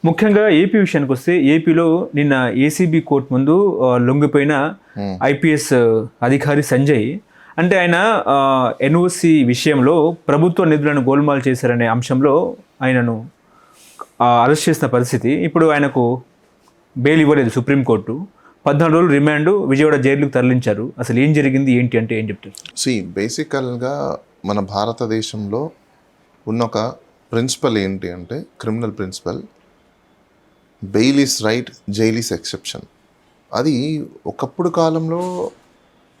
ముఖ్యంగా ఏపీ విషయానికి వస్తే ఏపీలో నిన్న ఏసీబీ కోర్టు ముందు లొంగిపోయిన ఐపీఎస్ అధికారి సంజయ్ అంటే ఆయన ఎన్ఓసి విషయంలో ప్రభుత్వ నిధులను గోల్మాల్ చేశారనే అంశంలో ఆయనను అరెస్ట్ చేసిన పరిస్థితి. ఇప్పుడు ఆయనకు బెయిల్ ఇవ్వలేదు సుప్రీంకోర్టు. 14 రోజులు రిమాండ్ విజయవాడ జైలుకు తరలించారు. అసలు ఏం జరిగింది ఏంటి అంటే ఏం చెప్తారు? బేసికల్గా మన భారతదేశంలో ఉన్న ఒక ప్రిన్సిపల్ ఏంటి అంటే criminal principle, bail is right, jail is exception. అది ఒకప్పుడు కాలంలో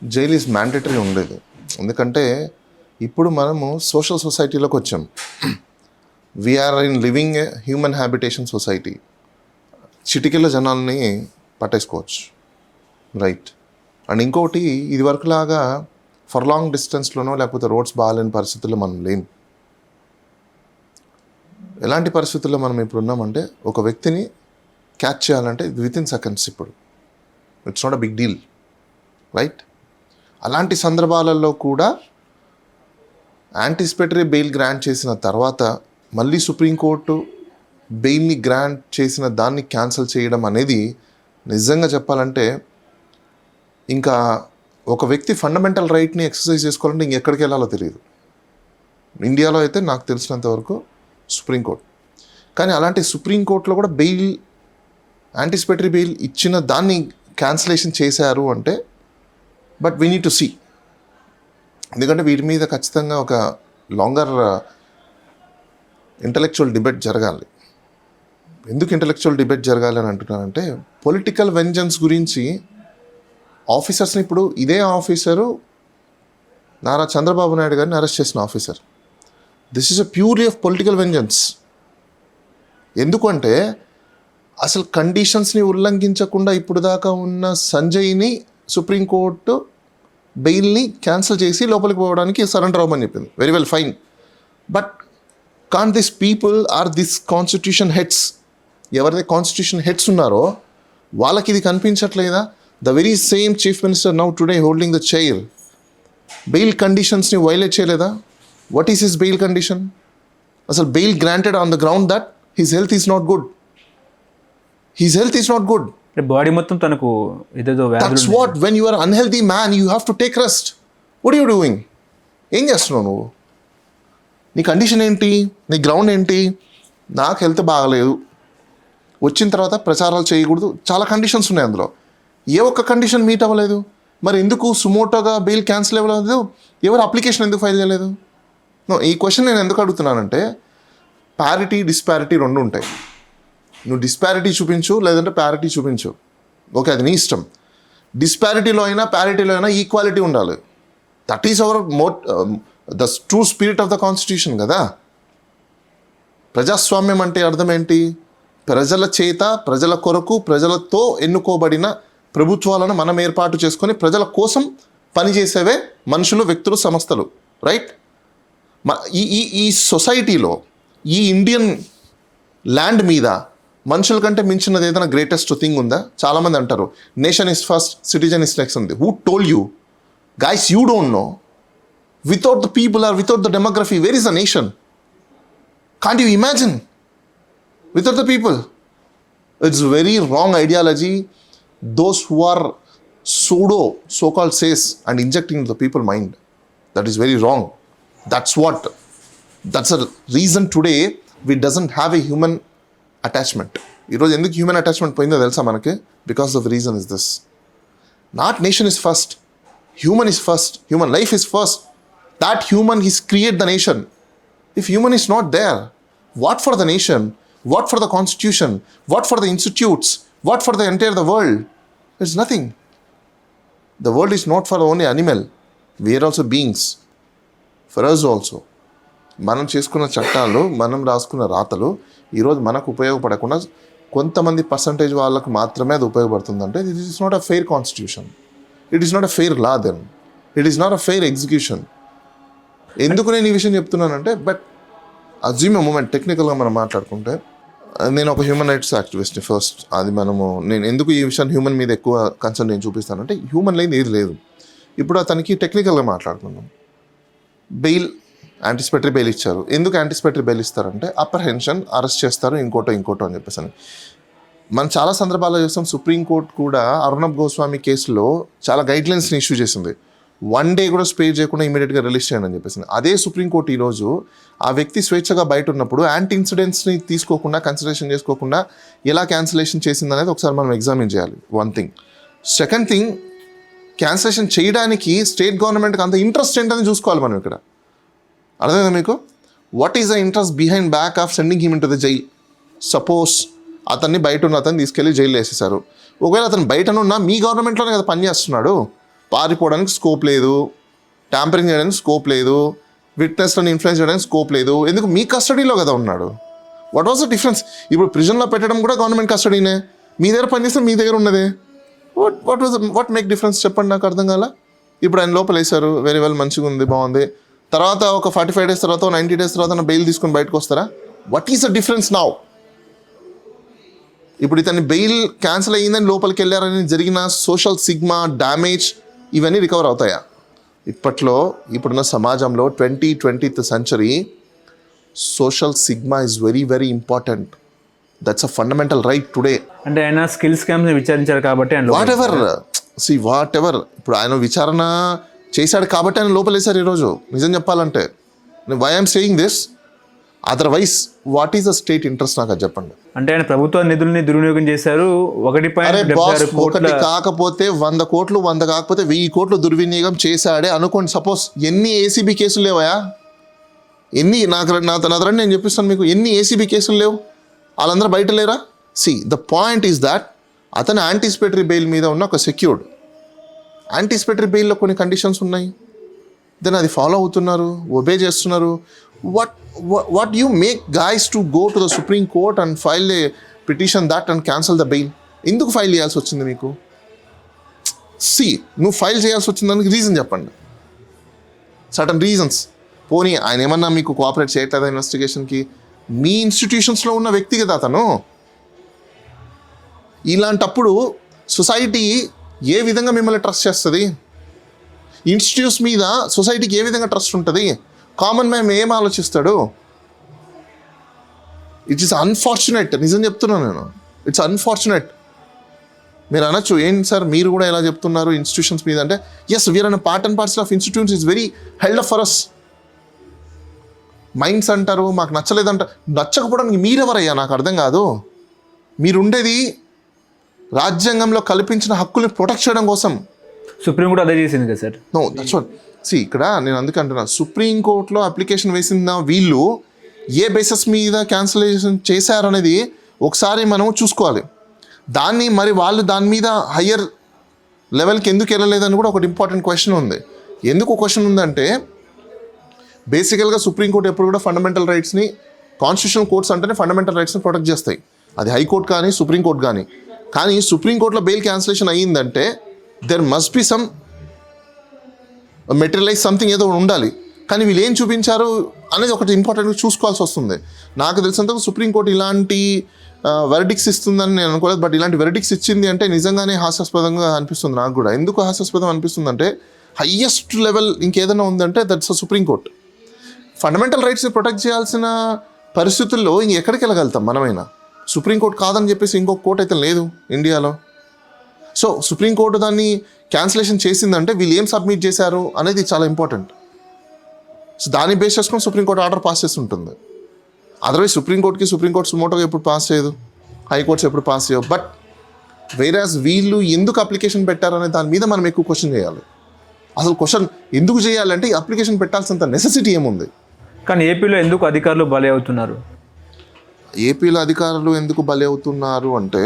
జైల్ ఈజ్ మ్యాండేటరీ ఉండేది. ఎందుకంటే ఇప్పుడు మనము సోషల్ సొసైటీలోకి వచ్చాం. We are in living a human habitation society. చిటికెళ్ళ జనాల్ని పట్టేసుకోవచ్చు, రైట్. అండ్ ఇంకోటి, ఇది వరకులాగా ఫర్ లాంగ్ డిస్టెన్స్లోనో లేకపోతే రోడ్స్ బాగాలేని పరిస్థితుల్లో మనం లేం. ఎలాంటి పరిస్థితుల్లో మనం ఇప్పుడు ఉన్నామంటే ఒక వ్యక్తిని క్యాచ్ చేయాలంటే విత్ ఇన్ సెకండ్స్. ఇప్పుడు it's not a big deal, right. అలాంటి సందర్భాలలో కూడా యాంటిసిపేటరీ బెయిల్ గ్రాంట్ చేసిన తర్వాత మళ్ళీ సుప్రీంకోర్టు బెయిల్ని గ్రాంట్ చేసిన దాన్ని క్యాన్సిల్ చేయడం అనేది నిజంగా చెప్పాలంటే ఇంకా ఒక వ్యక్తి ఫండమెంటల్ రైట్ని ఎక్సర్సైజ్ చేసుకోవాలంటే ఇంకెక్కడికి వెళ్ళాలో తెలియదు. ఇండియాలో అయితే నాకు తెలిసినంత వరకు సుప్రీంకోర్టు. కానీ అలాంటి సుప్రీంకోర్టులో కూడా బెయిల్, యాంటిసిపేటరీ బెయిల్ ఇచ్చిన దాన్ని క్యాన్సిలేషన్ చేశారు అంటే, but we need to see. ఎందుకంటే వీటి మీద ఖచ్చితంగా ఒక లాంగర్ ఇంటలెక్చువల్ డిబేట్ జరగాలి. ఎందుకు ఇంటలెక్చువల్ డిబేట్ జరగాలి అని అంటున్నానంటే, పొలిటికల్ వెంజన్స్ గురించి ఆఫీసర్స్ని, ఇప్పుడు ఇదే ఆఫీసరు నారా చంద్రబాబు నాయుడు గారిని అరెస్ట్ చేసిన officer. This is a purely of political vengeance. ఎందుకంటే అసలు కండిషన్స్ని ఉల్లంఘించకుండా ఇప్పుడు దాకా ఉన్న సంజయ్ని సుప్రీంకోర్టు బెయిల్ని క్యాన్సిల్ చేసి లోపలికి పోవడానికి సరెండర్ అవ్వమని చెప్పింది. Very well, fine. But can this people are this constitution heads, ఎవరైతే కాన్స్టిట్యూషన్ హెడ్స్ ఉన్నారో వాళ్ళకి ఇది కనిపించట్లేదా? The very same chief minister now today holding the chair bail కండిషన్స్ని వైలేట్ చేయలేదా? What is his bail condition? అసలు bail granted on the ground that his health is not good. His health is not good. Body మొత్తం తనకు ఏదేదో వ్యాధులు. That's what, when you are unhealthy man you have to take rest. What are you doing? ఏం చేస్తున్నావు నువ్వు? నీ condition ఏంటి? నీ గ్రౌండ్ ఏంటి? నాకు హెల్త్ బాగలేదు, వచ్చిన తర్వాత ప్రచారాలు చేయకూడదు, చాలా కండిషన్స్ ఉన్నాయి అందులో. ఏ ఒక్క కండిషన్ మీట్ అవ్వలేదు. మరి ఎందుకు సుమోటోగా బెయిల్ క్యాన్సిల్ అవ్వలేదు? ఎవరు అప్లికేషన్ ఎందుకు ఫైల్ చేయలేదు? ఈ క్వశ్చన్ నేను ఎందుకు అడుగుతున్నానంటే, ప్యారిటీ, డిస్పారిటీ రెండు ఉంటాయి. నువ్వు డిస్పారిటీ చూపించు, లేదంటే ప్యారిటీ చూపించు, ఓకే, అది నీ ఇష్టం. డిస్పారిటీలో అయినా ప్యారిటీలో అయినా ఈక్వాలిటీ ఉండాలి. That is our the true spirit of the constitution కదా. ప్రజాస్వామ్యం అంటే అర్థం ఏంటి? ప్రజల చేత, ప్రజల కొరకు, ప్రజలతో ఎన్నుకోబడిన ప్రభుత్వాలను మనం ఏర్పాటు చేసుకొని ప్రజల కోసం పనిచేసేవే మనుషులు, వ్యక్తులు, సంస్థలు, రైట్. ఈ సొసైటీలో, ఈ ఇండియన్ ల్యాండ్ మీద మనుషుల కంటే మించినది ఏదైనా గ్రేటెస్ట్ థింగ్ ఉందా? చాలామంది అంటారు nation is first, citizen is next ఉంది. Who told you? Guys, you don't know. Without the people are without the demography, where is the nation? Can't you imagine? Without the people. It's very wrong ideology. Those who are so-called says and injecting into the people mind. That is very wrong. That's a reason today we doesn't have a human attachment. ఈరోజు ఎందుకు human attachment పోయిందో తెలుసా మనకి? Because of the reason is this. Not nation is first, human is first, human life is first. That human is create the nation. If human is not there, what for the nation? What for the constitution? What for the institutes? What for the entire the world? There's nothing. The world is not for only animal. We are also beings. For us also. మనం చేసుకున్న చట్టాలు, మనం రాసుకున్న రాతలు ఈరోజు మనకు ఉపయోగపడకుండా కొంతమంది percentage వాళ్ళకు మాత్రమే అది ఉపయోగపడుతుందంటే this is not a fair constitution. It is not a fair law then. It is not a fair execution. ఎందుకు నేను ఈ విషయం చెప్తున్నానంటే, బట్ అజ్యూమ్ ఎ మూమెంట్, టెక్నికల్గా మనం మాట్లాడుకుంటే, నేను ఒక హ్యూమన్ రైట్స్ యాక్టివిస్ట్ని ఫస్ట్. అది నేను ఎందుకు ఈ విషయాన్ని హ్యూమన్ మీద ఎక్కువ కన్సర్న్ నేను చూపిస్తానంటే, హ్యూమన్ లేని ఏది లేదు. ఇప్పుడు అతనికి టెక్నికల్గా మాట్లాడుకుందాం. బెయిల్ యాంటిసిపేటరీ బెయిల్ ఇచ్చారు. ఎందుకు యాంటిసిపేటరీ బెయిల్ ఇస్తారంటే అప్రహెన్షన్, అరెస్ట్ చేస్తారు, ఇంకోటో అని చెప్పేసి అని. మనం చాలా సందర్భాల్లో చూస్తాం. సుప్రీంకోర్టు కూడా అర్నబ్ గోస్వామి కేసులో చాలా గైడ్లైన్స్ని ఇష్యూ చేసింది. 1 day కూడా స్పేర్ చేయకుండా ఇమీడియట్గా రిలీజ్ చేయండి అని చెప్పేసి. అదే సుప్రీంకోర్టు ఈరోజు ఆ వ్యక్తి స్వేచ్ఛగా బయట ఉన్నప్పుడు యాంటీ ఇన్సిడెంట్స్ని తీసుకోకుండా, కన్సిడరేషన్ చేసుకోకుండా ఎలా క్యాన్సిలేషన్ చేసింది అనేది ఒకసారి మనం ఎగ్జామిన్ చేయాలి. 1 thing. 2nd thing, క్యాన్సిలేషన్ చేయడానికి స్టేట్ గవర్నమెంట్కి అంత ఇంట్రెస్ట్ ఏంటని చూసుకోవాలి మనం ఇక్కడ. అర్థమైందా మీకు? What is the interest behind back of sending him in to the jail? Suppose అతన్ని బయట ఉన్న అతన్ని తీసుకెళ్ళి జైలు వేసేసారు. ఒకవేళ అతను బయటనున్నా మీ గవర్నమెంట్లోనే కదా పనిచేస్తున్నాడు, పారిపోవడానికి స్కోప్ లేదు, ట్యాంపరింగ్ చేయడానికి స్కోప్ లేదు, విట్నెస్లను ఇన్ఫ్లుయెన్స్ చేయడానికి స్కోప్ లేదు. ఎందుకు? మీ కస్టడీలో కదా ఉన్నాడు. What was the difference? ఇప్పుడు ప్రిజన్లో పెట్టడం కూడా గవర్నమెంట్ కస్టడీనే, మీ దగ్గర పనిచేస్తే మీ దగ్గర ఉన్నదే. వాట్ మేక్ డిఫరెన్స్ చెప్పండి, నాకు అర్థం కాల. ఇప్పుడు ఆయన లోపల వేశారు, వెరీ వెల్, మంచిగా ఉంది, బాగుంది. తర్వాత ఒక 45 days తర్వాత, 90 days తర్వాత బెయిల్ తీసుకొని బయటకు వస్తారా? What is the difference now? ఇప్పుడు ఇతన్ని బెయిల్ క్యాన్సిల్ అయ్యిందని లోపలికి వెళ్ళారని జరిగిన సోషల్ సిగ్మా, డ్యామేజ్ ఇవన్నీ రికవర్ అవుతాయా? ఇప్పుడున్న సమాజంలో 20th century social sigma is very very important. That's a fundamental right today. అంటే ఆయన స్కిల్ స్కామ్స్ విచారించారు కాబట్టి వాట్ ఎవర్ ఇప్పుడు ఆయన విచారణ చేశాడు కాబట్టి ఆయన లోపలేశారు ఈరోజు. నిజం చెప్పాలంటే why I'm saying this, otherwise what is the state interest, నాకు అది చెప్పండి. అంటే ఆయన ప్రభుత్వ నిధుల్ని దుర్వినియోగం చేశారు. 1.76 కోట్ల కాకపోతే 100 కోట్లు, 100 కాకపోతే 1000 కోట్లు దుర్వినియోగం చేశాడే అనుకోండి. సపోజ్ ఎన్ని ఏసీబీ కేసులు లేవయా? నాకు నేను చెప్పిస్తాను మీకు, ఎన్ని ఏసీబీ కేసులు లేవు? వాళ్ళందరూ బయట లేరా? ద పాయింట్ ఈస్ దాట్ అతను యాంటిసిపేటరీ బెయిల్ మీద ఉన్న ఒక సెక్యూర్డ్, యాంటిసిపేటరీ బెయిల్లో కొన్ని కండిషన్స్ ఉన్నాయి, దెన్ అది ఫాలో అవుతున్నారు, ఒబే చేస్తున్నారు. What you make guys to go to the Supreme Court and file a petition that and cancel the bail? ఎందుకు ఫైల్ చేయాల్సి వచ్చింది మీకు? నువ్వు ఫైల్ చేయాల్సి వచ్చిన దానికి రీజన్ చెప్పండి, సర్టన్ రీజన్స్. పోనీ ఆయన ఏమన్నా మీకు కోఆపరేట్ చేయట్లేదా ఇన్వెస్టిగేషన్కి? మీ ఇన్స్టిట్యూషన్స్లో ఉన్న వ్యక్తి కదా అతను. ఇలాంటప్పుడు సొసైటీ ఏ విధంగా మిమ్మల్ని ట్రస్ట్ చేస్తుంది? ఇన్స్టిట్యూట్స్ మీద సొసైటీకి ఏ విధంగా ట్రస్ట్ ఉంటుంది? కామన్ మ్యాన్ ఏం ఆలోచిస్తాడు? It is unfortunate. నిజం చెప్తున్నాను నేను, ఇట్స్ అన్ఫార్చునేట్. మీరు అనొచ్చు, ఏంటి సార్ మీరు కూడా ఎలా చెప్తున్నారు ఇన్స్టిట్యూషన్స్ మీద అంటే, yes, we're an part and parcel of institutes, is very held for us. Minds అంటారు, మాకు నచ్చలేదంటారు. నచ్చకపోవడానికి మీరెవరయ్యా? నాకు అర్థం కాదు. మీరుండేది రాజ్యాంగంలో కల్పించిన హక్కుల్ని ప్రొటెక్ట్ చేయడం కోసం. సుప్రీం కూడా అదే చేసింది కదా సార్. No, that's what. ఇక్కడ నేను అందుకే అంటున్నా, సుప్రీంకోర్టులో అప్లికేషన్ వేసిన వీళ్ళు ఏ బేసిస్ మీద క్యాన్సిలేషన్ చేశారనేది ఒకసారి మనం చూసుకోవాలి. వాళ్ళు దాని మీద హయ్యర్ లెవెల్కి ఎందుకు వెళ్ళలేదని కూడా ఒకటి ఇంపార్టెంట్ క్వశ్చన్ ఉంది. ఎందుకు క్వశ్చన్ ఉందంటే, బేసికల్గా సుప్రీంకోర్టు ఎప్పుడు కూడా ఫండమెంటల్ రైట్స్ని, కాన్స్టిట్యూషనల్ కోర్ట్స్ అంటేనే ఫండమెంటల్ రైట్స్ని ప్రొటెక్ట్ చేస్తాయి. అది హైకోర్టు కానీ సుప్రీంకోర్టు కానీ సుప్రీంకోర్టులో బెయిల్ క్యాన్సిలేషన్ అయ్యిందంటే there must be some materialize something ఏదో ఉండాలి. కానీ వీళ్ళు ఏం చూపించారు అనేది ఒకటి ఇంపార్టెంట్గా చూసుకోవాల్సి వస్తుంది. నాకు తెలిసినంత సుప్రీంకోర్టు ఇలాంటి వెర్డిక్స్ ఇస్తుందని నేను అనుకోలేదు. బట్ ఇలాంటి వెర్డిక్స్ ఇచ్చింది అంటే నిజంగానే హాస్యాస్పదంగా అనిపిస్తుంది నాకు కూడా. ఎందుకు హాస్యాస్పదం అనిపిస్తుంది అంటే, హయ్యెస్ట్ లెవెల్ ఇంకేదైనా ఉందంటే దట్స్ సుప్రీంకోర్టు. ఫండమెంటల్ రైట్స్ని ప్రొటెక్ట్ చేయాల్సిన పరిస్థితుల్లో ఎక్కడికి వెళ్ళగలుగుతాం మనమైనా? సుప్రీంకోర్టు కాదని చెప్పేసి ఇంకొక కోర్టు అయితే లేదు ఇండియాలో. సో సుప్రీంకోర్టు దాన్ని క్యాన్సిలేషన్ చేసిందంటే వీళ్ళు ఏం సబ్మిట్ చేశారు అనేది చాలా ఇంపార్టెంట్. సో దాన్ని బేస్ చేసుకొని సుప్రీంకోర్టు ఆర్డర్ పాస్ చేస్తుంటుంది. అదర్వైజ్ సుప్రీంకోర్టు సుమోటోగా ఎప్పుడు పాస్ చేయదు, హైకోర్ట్స్ ఎప్పుడు పాస్ చేయవు. బట్ వేరాజ్ వీళ్ళు ఎందుకు అప్లికేషన్ పెట్టారనే దాని మీద మనం ఎక్కువ క్వశ్చన్ చేయాలి. అసలు క్వశ్చన్ ఎందుకు చేయాలంటే ఈ అప్లికేషన్ పెట్టాల్సినంత నెసెసిటీ ఏముంది? కానీ ఏపీలో ఎందుకు అధికారులు బలి అవుతున్నారు? ఏపీలో అధికారులు ఎందుకు బలి అవుతున్నారు అంటే,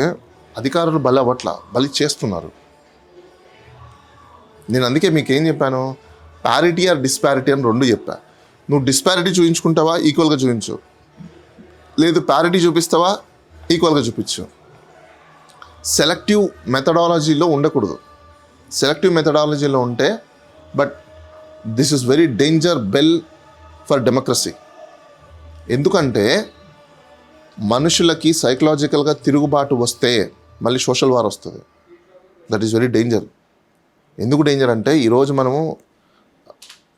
అధికారులు బలి అవ్వట్లా, బలి చేస్తున్నారు. నేను అందుకే మీకు ఏం చెప్పాను, ప్యారిటీ ఆర్ డిస్పారిటీ అని 2 చెప్పా. నువ్వు డిస్పారిటీ చూపించుకుంటావా, ఈక్వల్గా చూపించు. లేదు ప్యారిటీ చూపిస్తావా, ఈక్వల్గా చూపించు. సెలెక్టివ్ మెథడాలజీలో ఉండకూడదు. సెలెక్టివ్ మెథడాలజీలో ఉంటే, but this is very danger bell for democracy. ఎందుకంటే మనుషులకి సైకలాజికల్గా తిరుగుబాటు వస్తే మళ్ళీ సోషల్ వార్ వస్తుంది. That is very danger. ఎందుకు డేంజర్ అంటే, ఈరోజు మనము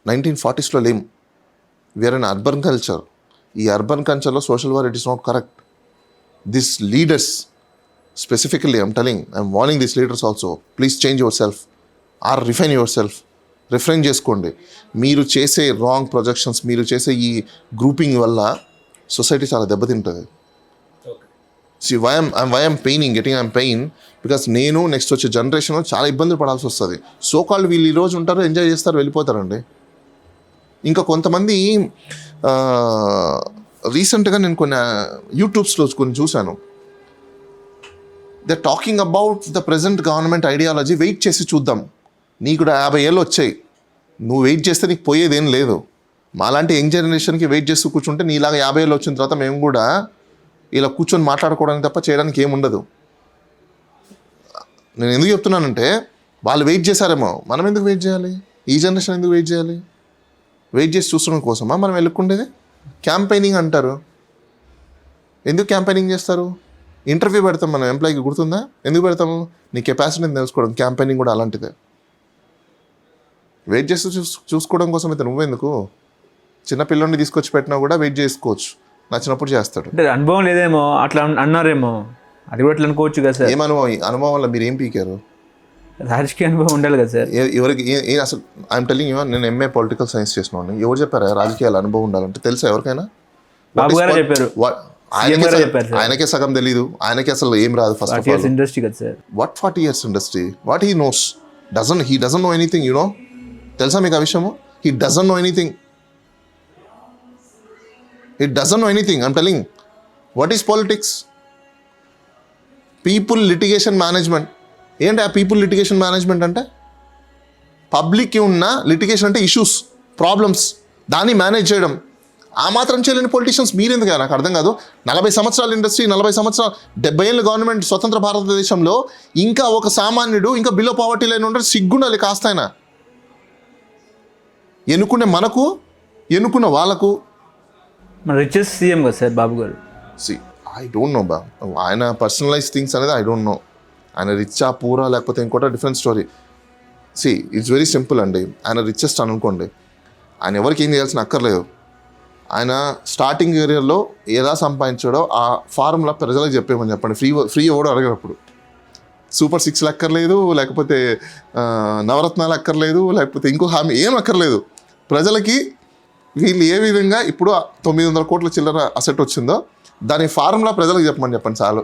1940s లేము. We're an urban culture. ఈ అర్బన్ కల్చర్లో social war it is not correct. This leaders specifically I'm telling, I'm warning this leaders also, please change your self or refine your self. Refine చేసుకోండి. మీరు చేసే wrong projections, మీరు చేసే ఈ grouping వల్ల society చాలా దెబ్బతింటుంది. See, why I'm getting pain because నేను నెక్స్ట్ వచ్చే జనరేషన్ చాలా ఇబ్బందులు పడాల్సి వస్తుంది. సో కాల్డ్ వీళ్ళు ఈరోజు ఉంటారు, ఎంజాయ్ చేస్తారు, వెళ్ళిపోతారండి. ఇంకా కొంతమంది రీసెంట్గా నేను కొన్ని యూట్యూబ్స్లో కొన్ని చూశాను. They talking about the present government ideology. Wait చేసి చూద్దాం, నీకు 50 ఏళ్ళు వచ్చాయి, నువ్వు వెయిట్ చేస్తే నీకు పోయేదేం లేదు. మాలాంటి యంగ్ జనరేషన్కి వెయిట్ చేస్తూ కూర్చుంటే నీలాగా 50 ఏళ్ళు వచ్చిన తర్వాత మేము కూడా ఇలా కూర్చొని మాట్లాడుకోవడానికి తప్ప చేయడానికి ఏముండదు. నేను ఎందుకు చెప్తున్నానంటే వాళ్ళు వెయిట్ చేశారేమో, మనం ఎందుకు వెయిట్ చేయాలి? ఈ జనరేషన్ ఎందుకు వెయిట్ చేయాలి? వెయిట్ చేసి చూసుకోవడం కోసమా మనం వెళ్ళుకుండేది? క్యాంపెయినింగ్ అంటారు. ఎందుకు క్యాంపెయినింగ్ చేస్తారు? ఇంటర్వ్యూ పెడతాం మనం ఎంప్లాయీకి, గుర్తుందా? ఎందుకు పెడతాము? నీ కెపాసిటీని తెలుసుకోవడం. క్యాంపెయినింగ్ కూడా అలాంటిదే. వెయిట్ చేస్తూ చూసుకోవడం కోసం అయితే నువ్వెందుకు? చిన్న పిల్లోడిని తీసుకొచ్చి పెట్టినా కూడా వెయిట్ చేసుకోవచ్చు, నచ్చినప్పుడు చేస్తాడు. అంటే అనుభవం లేదేమో, అట్లా అన్నారేమో, అది కూడా అట్లా అనుకోవచ్చు కదా సార్. ఏం అనుభవం వల్ల మీరు ఏం పీకారు? రాజకీయ అనుభవం ఉండాలి కదా సార్. ఎవరికి అసలు ఐఎమ్ టెల్లింగ్ యూ, నేను ఎంఏ పొలిటికల్ సైన్స్ చేసినాను. ఎవరు చెప్పారా రాజకీయాల అనుభవం ఉండాలంటే? తెలుసా ఎవరికైనా? బాబు గారే చెప్పారు. ఆయనకే సగం తెలీదు, ఆయనకే అసలు ఏం రాదు. ఫస్ట్ ఆఫ్ ఆల్ ఇండస్ట్రీ కదా sir. What 40 years industry? What he knows? He doesn't know anything. You know, తెలుసా మీకు ఆ విషయము? He doesn't know anything. It doesn't know anything. I'm telling. What is politics? People litigation management. ఏంటి ఆ people litigation management అంటే? పబ్లిక్కి ఉన్న litigation అంటే ఇష్యూస్, ప్రాబ్లమ్స్, దాన్ని మేనేజ్ చేయడం. ఆ మాత్రం చేయలేని పొలిటీషియన్స్ మీరెందుకు? నాకు అర్థం కాదు. 40 సంవత్సరాల ఇండస్ట్రీ, 40 సంవత్సరాలు, 70 ఏళ్ళ గవర్నమెంట్, స్వతంత్ర భారతదేశంలో ఇంకా ఒక సామాన్యుడు, ఇంకా బిలో పావర్టీ లైన్ ఉంటాడు. సిగ్గుండాలి కాస్త అయినా. ఎన్నుకునే మనకు, ఎన్నుకున్న వాళ్ళకు. మన రిచెస్ట్ సీఎం కదా సార్ బాబు గారు. ఐ డోంట్ నో బా, ఆయన పర్సనలైజ్ థింగ్స్ అనేది ఐ డోంట్ నో. ఆయన రిచ్చా పూరా లేకపోతే ఇంకోట different story. It's very simple అండి. ఆయన రిచెస్ట్ అనుకోండి, ఆయన ఎవరికి ఏం చేయాల్సిన అక్కర్లేదు. ఆయన స్టార్టింగ్ కెరియర్లో ఎలా సంపాదించాడో ఆ ఫార్ములా ప్రజలకు చెప్పేమని చెప్పండి. ఫ్రీ ఎవడో అడగనప్పుడు. సూపర్ 6 అక్కర్లేదు, లేకపోతే నవరత్నాలు అక్కర్లేదు, లేకపోతే ఇంకో హామీ ఏం అక్కర్లేదు. ప్రజలకి వీళ్ళు ఏ విధంగా ఇప్పుడు 900 కోట్ల చిల్లర అసెట్ వచ్చిందో దాని ఫార్ములా ప్రజలకు చెప్పమని చెప్పండి చాలు.